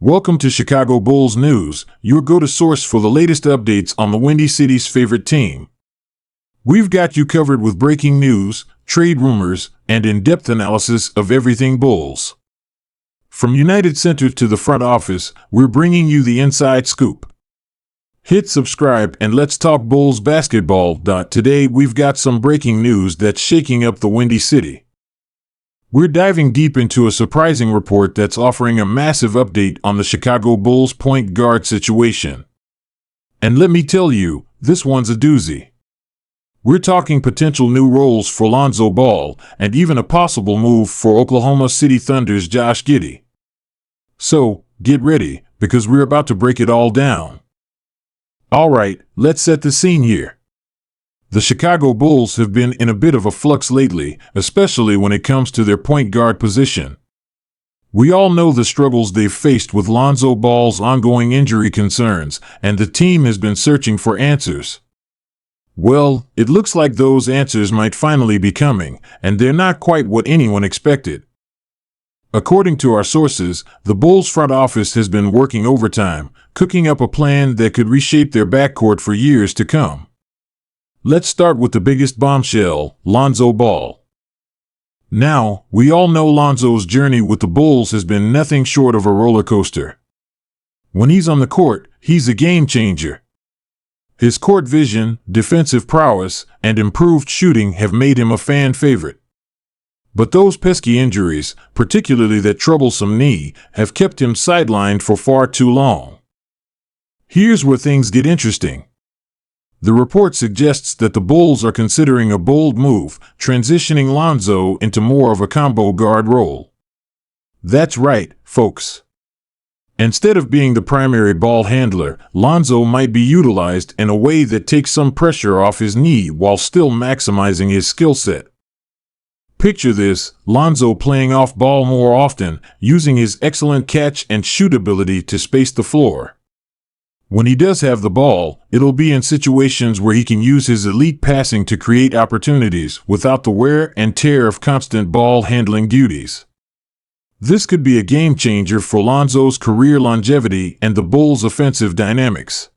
Welcome to Chicago Bulls News, your go-to source for the latest updates on the Windy City's favorite team. We've got you covered with breaking news, trade rumors, and in-depth analysis of everything Bulls. From United Center to the front office, we're bringing you the inside scoop. Hit subscribe and let's talk Bulls basketball. Today we've got some breaking news that's shaking up the Windy City. We're diving deep into a surprising report that's offering a massive update on the Chicago Bulls point guard situation. And let me tell you, this one's a doozy. We're talking potential new roles for Lonzo Ball and even a possible move for Oklahoma City Thunder's Josh Giddey. So, get ready, because we're about to break it all down. Alright, let's set the scene here. The Chicago Bulls have been in a bit of a flux lately, especially when it comes to their point guard position. We all know the struggles they've faced with Lonzo Ball's ongoing injury concerns, and the team has been searching for answers. Well, it looks like those answers might finally be coming, and they're not quite what anyone expected. According to our sources, the Bulls front office has been working overtime, cooking up a plan that could reshape their backcourt for years to come. Let's start with the biggest bombshell, Lonzo Ball. Now, we all know Lonzo's journey with the Bulls has been nothing short of a roller coaster. When he's on the court, he's a game changer. His court vision, defensive prowess, and improved shooting have made him a fan favorite. But those pesky injuries, particularly that troublesome knee, have kept him sidelined for far too long. Here's where things get interesting. The report suggests that the Bulls are considering a bold move, transitioning Lonzo into more of a combo guard role. That's right, folks. Instead of being the primary ball handler, Lonzo might be utilized in a way that takes some pressure off his knee while still maximizing his skill set. Picture this, Lonzo playing off ball more often, using his excellent catch and shoot ability to space the floor. When he does have the ball, it'll be in situations where he can use his elite passing to create opportunities without the wear and tear of constant ball handling duties. This could be a game changer for Lonzo's career longevity and the Bulls' offensive dynamics.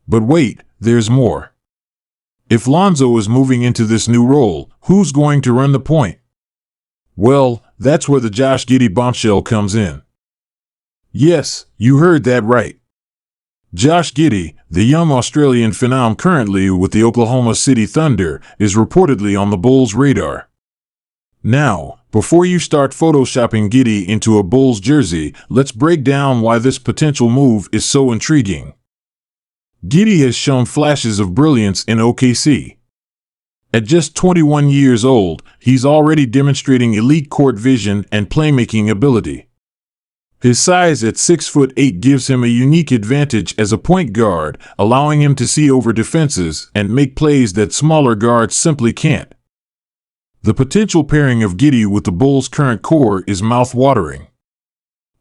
But wait, there's more. If Lonzo is moving into this new role, who's going to run the point? Well, that's where the Josh Giddey bombshell comes in. Yes, you heard that right. Josh Giddey, the young Australian phenom currently with the Oklahoma City Thunder, is reportedly on the Bulls' radar. Now, before you start photoshopping Giddey into a Bulls jersey, let's break down why this potential move is so intriguing. Giddey has shown flashes of brilliance in OKC. At just 21 years old, he's already demonstrating elite court vision and playmaking ability. His size at 6'8" gives him a unique advantage as a point guard, allowing him to see over defenses and make plays that smaller guards simply can't. The potential pairing of Giddey with the Bulls' current core is mouth-watering.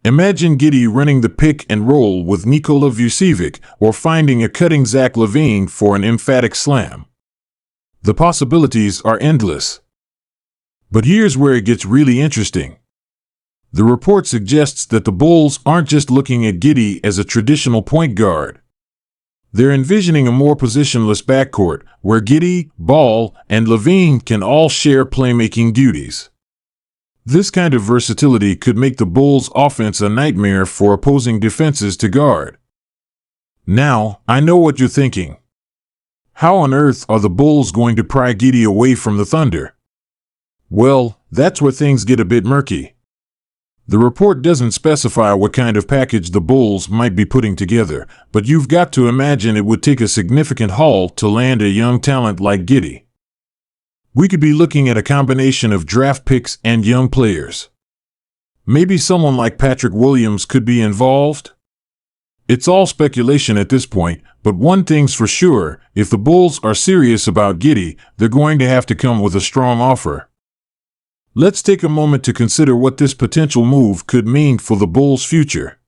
Imagine Giddey running the pick and roll with Nikola Vucevic or finding a cutting Zach LaVine for an emphatic slam. The possibilities are endless. But here's where it gets really interesting. The report suggests that the Bulls aren't just looking at Giddey as a traditional point guard. They're envisioning a more positionless backcourt, where Giddey, Ball, and LaVine can all share playmaking duties. This kind of versatility could make the Bulls' offense a nightmare for opposing defenses to guard. Now, I know what you're thinking. How on earth are the Bulls going to pry Giddey away from the Thunder? Well, that's where things get a bit murky. The report doesn't specify what kind of package the Bulls might be putting together, but you've got to imagine it would take a significant haul to land a young talent like Giddey. We could be looking at a combination of draft picks and young players. Maybe someone like Patrick Williams could be involved? It's all speculation at this point, but one thing's for sure, if the Bulls are serious about Giddey, they're going to have to come with a strong offer. Let's take a moment to consider what this potential move could mean for the Bulls' future.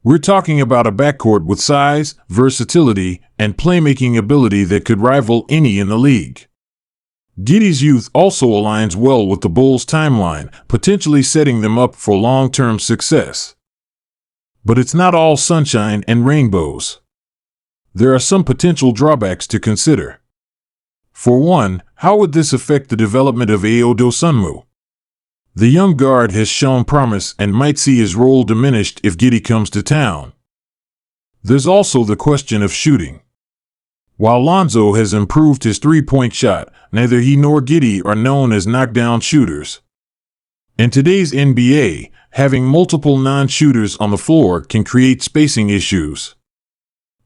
We're talking about a backcourt with size, versatility, and playmaking ability that could rival any in the league. Giddey's youth also aligns well with the Bulls' timeline, potentially setting them up for long-term success. But it's not all sunshine and rainbows. There are some potential drawbacks to consider. For one, how would this affect the development of Ayo Dosunmu? The young guard has shown promise and might see his role diminished if Giddey comes to town. There's also the question of shooting. While Lonzo has improved his three-point shot, neither he nor Giddey are known as knockdown shooters. In today's NBA, having multiple non-shooters on the floor can create spacing issues.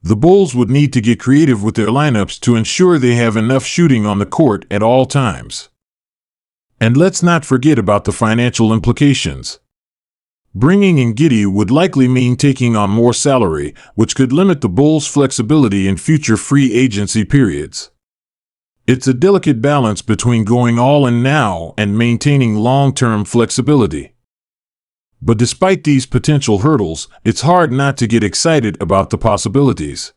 The Bulls would need to get creative with their lineups to ensure they have enough shooting on the court at all times. And let's not forget about the financial implications. Bringing in Giddey would likely mean taking on more salary, which could limit the Bulls' flexibility in future free agency periods. It's a delicate balance between going all in now and maintaining long-term flexibility. But despite these potential hurdles, it's hard not to get excited about the possibilities.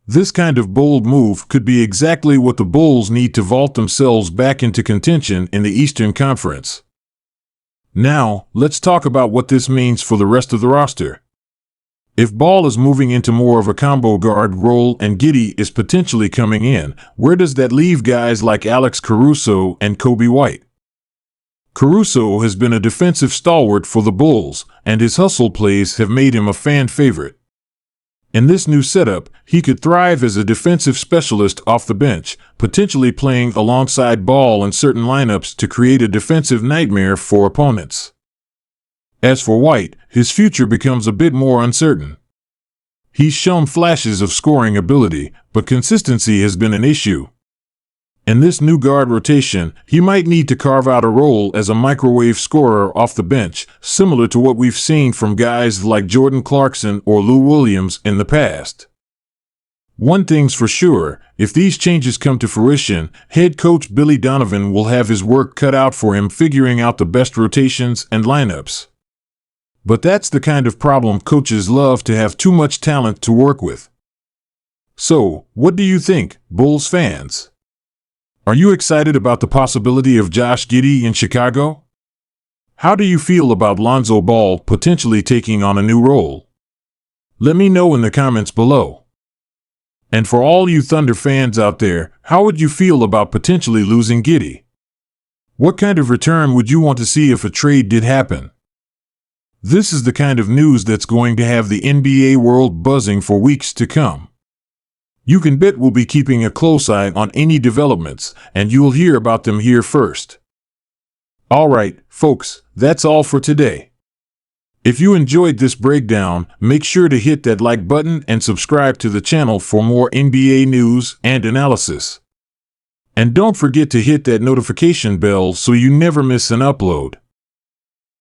This kind of bold move could be exactly what the Bulls need to vault themselves back into contention in the Eastern Conference. Now, let's talk about what this means for the rest of the roster. If Ball is moving into more of a combo guard role and Giddey is potentially coming in, where does that leave guys like Alex Caruso and Kobe White? Caruso has been a defensive stalwart for the Bulls, and his hustle plays have made him a fan favorite. In this new setup, he could thrive as a defensive specialist off the bench, potentially playing alongside Ball in certain lineups to create a defensive nightmare for opponents. As for White, his future becomes a bit more uncertain. He's shown flashes of scoring ability, but consistency has been an issue. In this new guard rotation, he might need to carve out a role as a microwave scorer off the bench, similar to what we've seen from guys like Jordan Clarkson or Lou Williams in the past. One thing's for sure, if these changes come to fruition, head coach Billy Donovan will have his work cut out for him figuring out the best rotations and lineups. But that's the kind of problem coaches love, to have too much talent to work with. So, what do you think, Bulls fans? Are you excited about the possibility of Josh Giddey in Chicago? How do you feel about Lonzo Ball potentially taking on a new role? Let me know in the comments below. And for all you Thunder fans out there, how would you feel about potentially losing Giddey? What kind of return would you want to see if a trade did happen? This is the kind of news that's going to have the NBA world buzzing for weeks to come. You can bet we'll be keeping a close eye on any developments, and you'll hear about them here first. Alright, folks, that's all for today. If you enjoyed this breakdown, make sure to hit that like button and subscribe to the channel for more NBA news and analysis. And don't forget to hit that notification bell so you never miss an upload.